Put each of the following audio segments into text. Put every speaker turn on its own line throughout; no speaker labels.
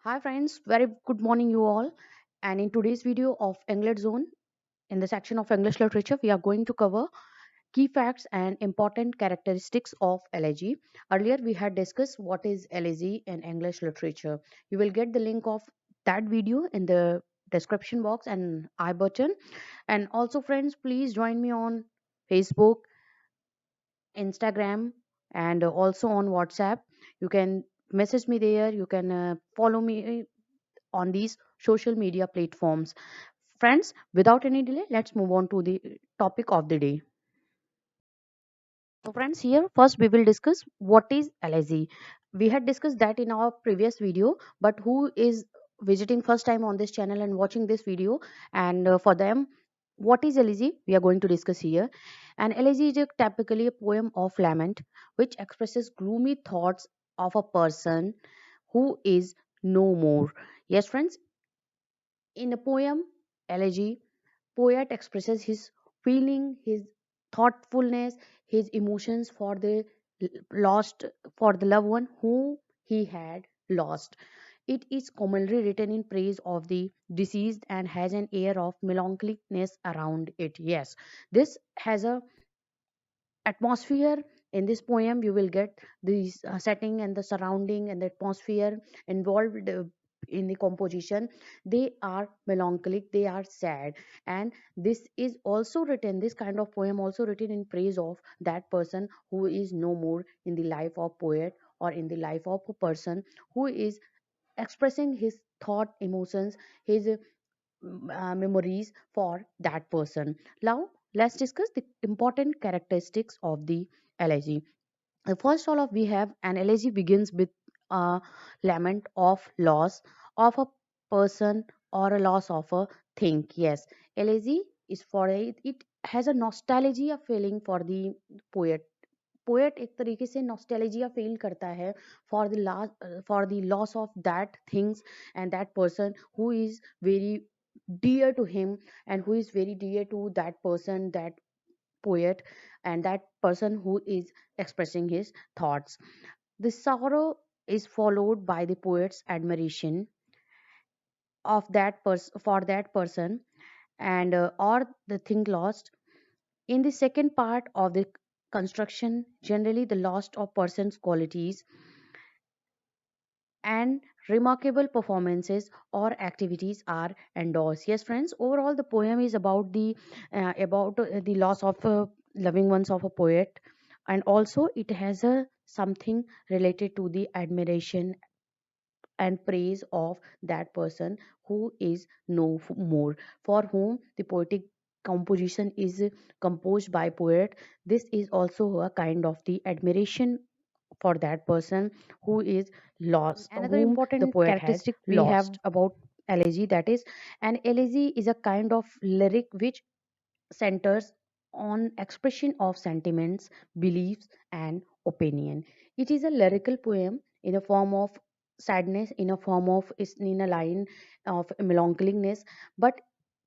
Hi friends, very good morning you all. And in today's video of English Zone, in the section of English literature, we are going to cover key facts and important characteristics of LAG. Earlier we had discussed what is LAG in English literature. You will get the link of that video in the description box and I button. And also friends, please join me on Facebook, Instagram, and also on WhatsApp. You can message me there. You can follow me on these social media platforms. Friends, without any delay, let's move on to the topic of the day. So, friends, here first we will discuss what is LSE. We had discussed that in our previous video, but who is visiting first time on this channel and watching this video, and for them, what is LSE? We are going to discuss here. And LSE is typically a poem of lament which expresses gloomy thoughts of a person who is no more. Yes, friends, in a poem, elegy, poet expresses his feeling, his thoughtfulness, his emotions for the lost, for the loved one whom he had lost. It is commonly written in praise of the deceased and has an air of melancholiness around it. Yes, this has a atmosphere. In this poem you will get the setting and the surrounding and the atmosphere involved in the composition. They are melancholic, they are sad, and this is also written, this kind of poem also written in praise of that person who is no more in the life of poet, or in the life of a person who is expressing his thought, emotions, his memories for that person. Now let's discuss the important characteristics of the elegy. First all of we have an elegy begins with a lament of loss of a person or a loss of a thing. Yes, elegy is for it has a nostalgia feeling for the poet. Poet एक तरीके से nostalgia feel करता है for the loss of that things and that person who is very dear to him, and who is very dear to that person, that poet, and that person who is expressing his thoughts. The sorrow is followed by the poet's admiration of that person, for that person, and or the thing lost. In the second part of the construction, generally the loss of person's qualities and remarkable performances or activities are endorsed. Yes, friends, overall the poem is about the loss of loving ones of a poet, and also it has a something related to the admiration and praise of that person who is more, for whom the poetic composition is composed by poet. This is also a kind of the admiration for that person who is lost,
Another
whom the
important
poet has
characteristic we have
lost. About elegy, that is, an elegy is a kind of lyric which centers on expression of sentiments, beliefs, and opinion. It is a lyrical poem in a form of sadness, in a form of is in a line of melancholiness, but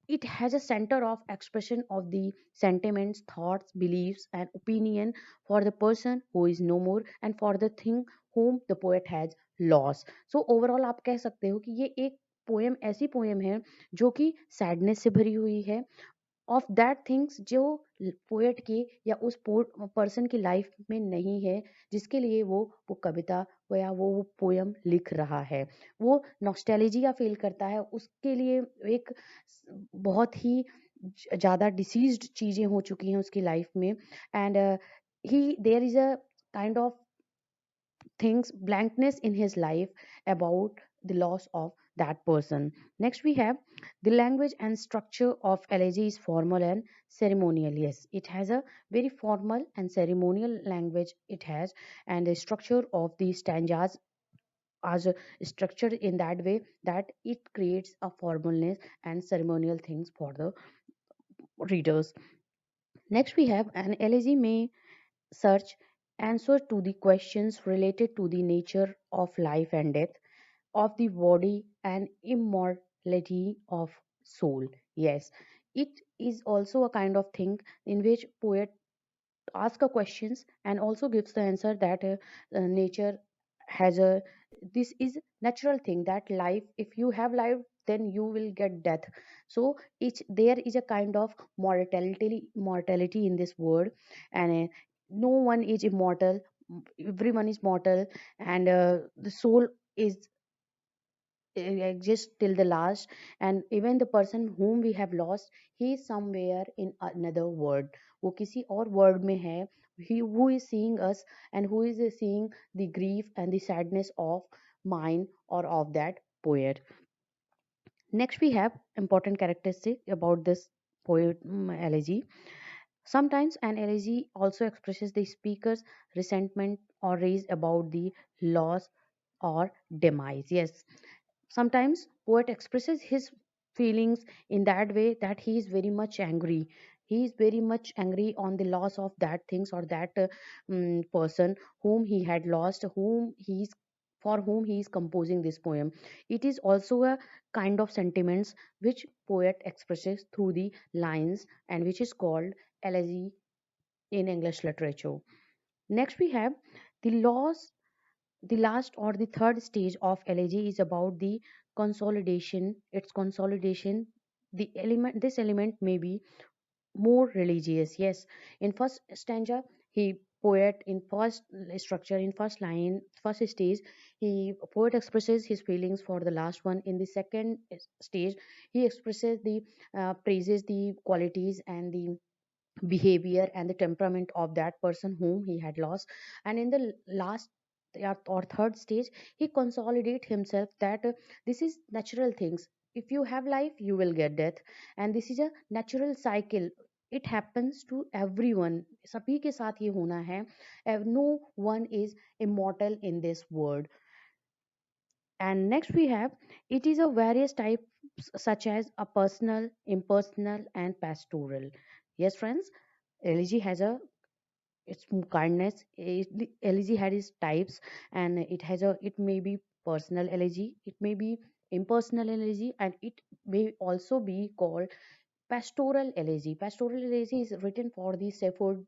it has a center of expression of the sentiments, thoughts, beliefs, and opinion for the person who is no more and for the thing whom the poet has lost. So overall आप कह सकते हो कि ये एक poem ऐसी poem है जो कि सैडनेस से भरी हुई है, ऑफ दैट थिंग्स जो पोएट की या उस पर्सन की लाइफ में नहीं है, जिसके लिए वो कविता या वो पोयम लिख रहा है। वो नॉस्टैल्जिया फील करता है, उसके लिए एक बहुत ही ज़्यादा डिसीज्ड चीज़ें हो चुकी हैं उसकी लाइफ में, and he there is a kind of things blankness in his life about the loss of that person. Next we have the language and structure of elegy is formal and ceremonial. Yes, it has a very formal and ceremonial language it has, and the structure of the stanzas as structured in that way that it creates a formalness and ceremonial things for the readers. Next we have an elegy may search answer to the questions related to the nature of life and death, of the body and immortality of soul. Yes, it is also a kind of thing in which poet ask a questions and also gives the answer that nature has a this is natural thing that life, if you have life, then you will get death. So each there is a kind of mortality in this world, and no one is immortal, everyone is mortal, and the soul is exists till the last. And even the person whom we have lost, he is somewhere in another world, वो किसी और world में है, he who is seeing us and who is seeing the grief and the sadness of mine or of that poet. Next we have important characteristic about this poet, elegy. Sometimes an elegy also expresses the speaker's resentment or rage about the loss or demise. Yes, sometimes poet expresses his feelings in that way that he is very much angry, he is very much angry on the loss of that things or that person whom he had lost, whom he is, for whom he is composing this poem. It is also a kind of sentiments which poet expresses through the lines, and which is called elegy in English literature. Next we have the loss. The last or the third stage of elegy is about the consolidation, its consolidation. The element, this element may be more religious. Yes, in first stanza, he poet in first structure, in first line, first stage, he poet expresses his feelings for the last one. In the second stage, he expresses the praises the qualities and the behavior and the temperament of that person whom he had lost. And in the last or third stage, he consolidate himself that this is natural things, if you have life you will get death, and this is a natural cycle, it happens to everyone, सभी के साथ ये होना है, no one is immortal in this world. And next we have, it is a various types such as a personal, impersonal and pastoral. Yes friends, elegy has a its kindness, elegy had its types, and it has a, it may be personal elegy, it may be impersonal elegy, and it may also be called pastoral elegy. Pastoral elegy is written for the shepherd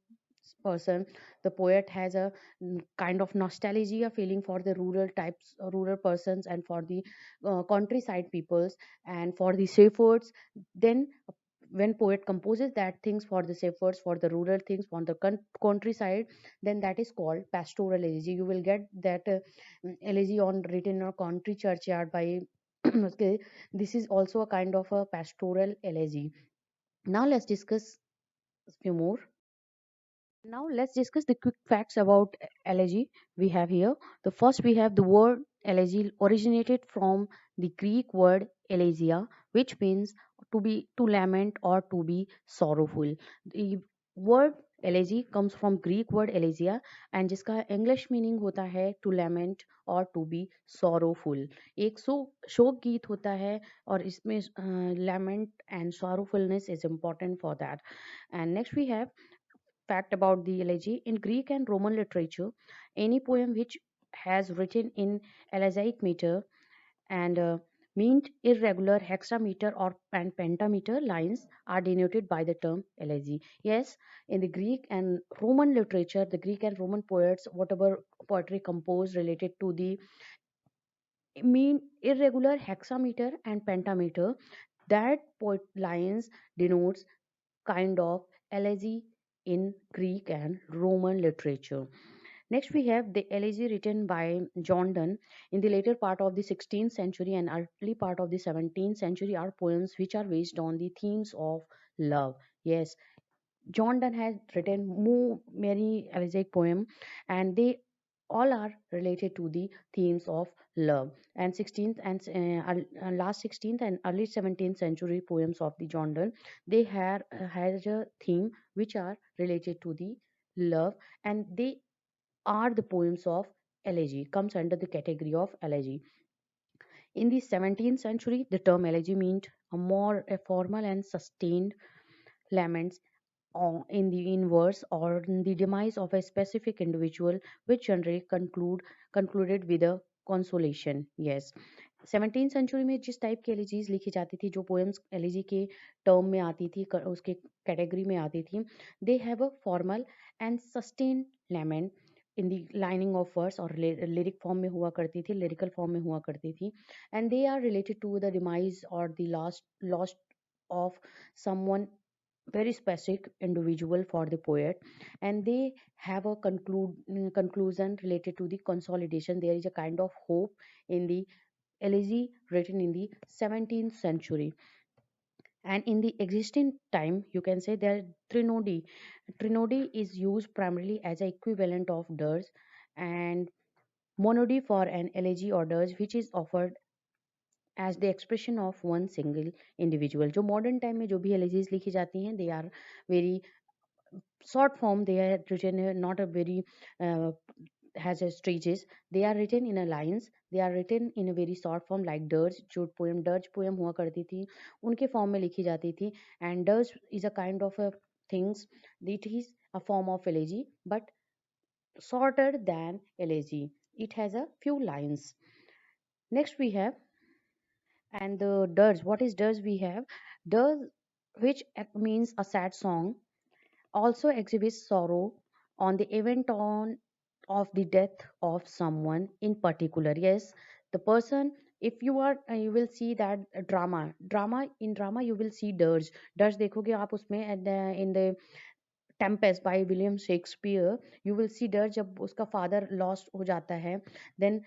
person. The poet has a kind of nostalgia feeling for the rural types, rural persons, and for the countryside peoples, and for the shepherds. Then when poet composes that things for the shepherds, for the rural things, for the countryside, then that is called pastoral elegy. You will get that elegy on written on country churchyard by okay, this is also a kind of a pastoral elegy. Now let's discuss a few more. Now let's discuss the quick facts about elegy we have here. The first we have the word elegy originated from the Greek word elegia, which means to lament or to be sorrowful. The word elegy comes from Greek word elegia, and जिसका English meaning होता है to lament or to be sorrowful. एक शोक गीत होता है, और इसमें lament and sorrowfulness is important for that. And next we have fact about the elegy. In Greek and Roman literature, any poem which has written in elegiac meter and meant irregular hexameter or and pentameter lines are denoted by the term elegy. Yes, in the Greek and Roman literature, the Greek and Roman poets, whatever poetry composed related to the mean irregular hexameter and pentameter, that poet lines denotes kind of elegy in Greek and Roman literature. Next, we have the elegy written by John Donne in the later part of the 16th century and early part of the 17th century are poems which are based on the themes of love. Yes, John Donne has written many elegiac poems, and they all are related to the themes of love. And 16th and last 16th and early 17th century poems of the John Donne, they has a theme which are related to the love, and they are the poems of elegy, comes under the category of elegy. In the 17th century, the term elegy meant a formal and sustained laments in the inverse or in the demise of a specific individual, which generally concluded with a consolation. Yes, 17th century में जिस type की elegies लिखी जाती थी, जो poems elegy के term में आती थी, उसके कैटेगरी में आती थी, they have a formal and sustain lament in the lining of verse or lyric form में हुआ करती थी, lyrical form में हुआ करती थी, and they are related to the demise or the last loss of someone very specific individual for the poet, and they have a conclusion related to the consolidation. There is a kind of hope in the elegy written in the 17th century, and in the existing time you can say that trinody is used primarily as a equivalent of dirge, and monody for an elegy or dirge which is offered as the expression of one single individual. जो modern time में जो भी elegies लिखी जाती हैं, they are very short form, they are written not a very uh, has a stages, they are written in a lines, they are written in a very short form like dirge, जो poem dirge poem हुआ करती थी उनके form में लिखी जाती थी, and dirge is a kind of a things, it is a form of elegy but shorter than elegy, it has a few lines. Next we have, and the dirge, what is dirge? We have dirge, which means a sad song, also exhibits sorrow on the event on of the death of someone in particular. Yes, the person, if you are you will see that drama you will see dirge, dirge देखोगे आप उसमें and in the Tempest by William Shakespeare you will see डर जब उसका father lost हो जाता है, then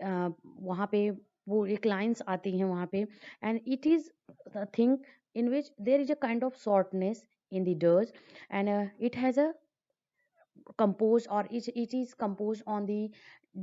वहाँ पे वो एक लाइंस आती हैं वहाँ पे, and it is thing in which there is a kind of shortness in the dirge, and it has a composed or it is composed on the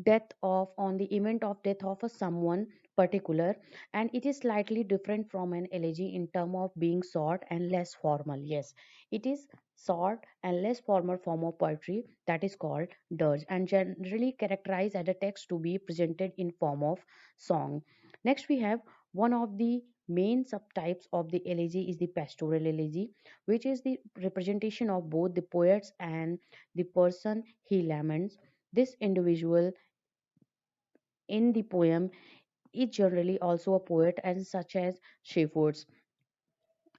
death of on the event of death of a someone particular, and it is slightly different from an elegy in term of being short and less formal. Yes, it is short and less formal form of poetry that is called dirge, and generally characterized as a text to be presented in form of song. Next we have one of the main subtypes of the elegy is the pastoral elegy, which is the representation of both the poets and the person he laments. This individual in the poem is generally also a poet, and such as shepherds,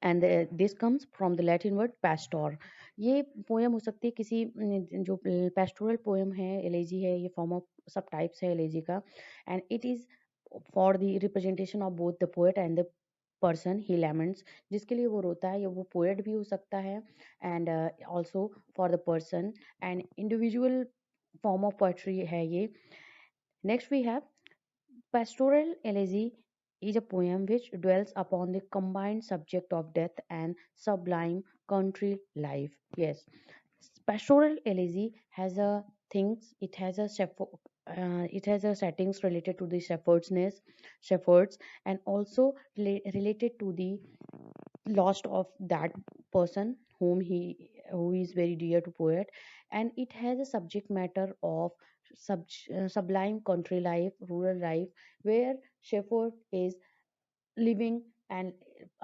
and this comes from the Latin word pastor. ये poem हो सकती है किसी जो pastoral poem है, elegy है, ये form of सब टाइप्स है एलेजी का, and it is for the representation of both the poet and the person he laments, जिसके लिए वो रोता है, या वो पोएट भी हो सकता है, and also for the person and individual form of poetry है ये. Next we have pastoral elegy is a poem which dwells upon the combined subject of death and sublime country life. Yes, pastoral elegy has a things. It has a settings related to the shepherds, and also related to the lost of that person who is very dear to poet, and it has a subject matter of sublime country life, rural life, where shepherd is living and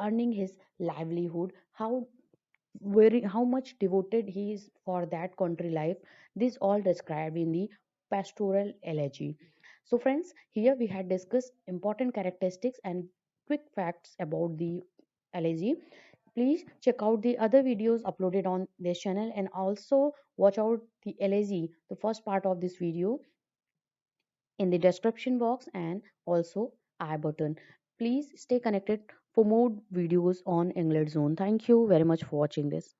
earning his livelihood, how much devoted he is for that country life. This all described in the pastoral elegy. So friends, here we had discussed important characteristics and quick facts about the elegy. Please check out the other videos uploaded on this channel, and also watch out the elegy, the first part of this video, in the description box and also I button. Please stay connected for more videos on English Zone. Thank you very much for watching this.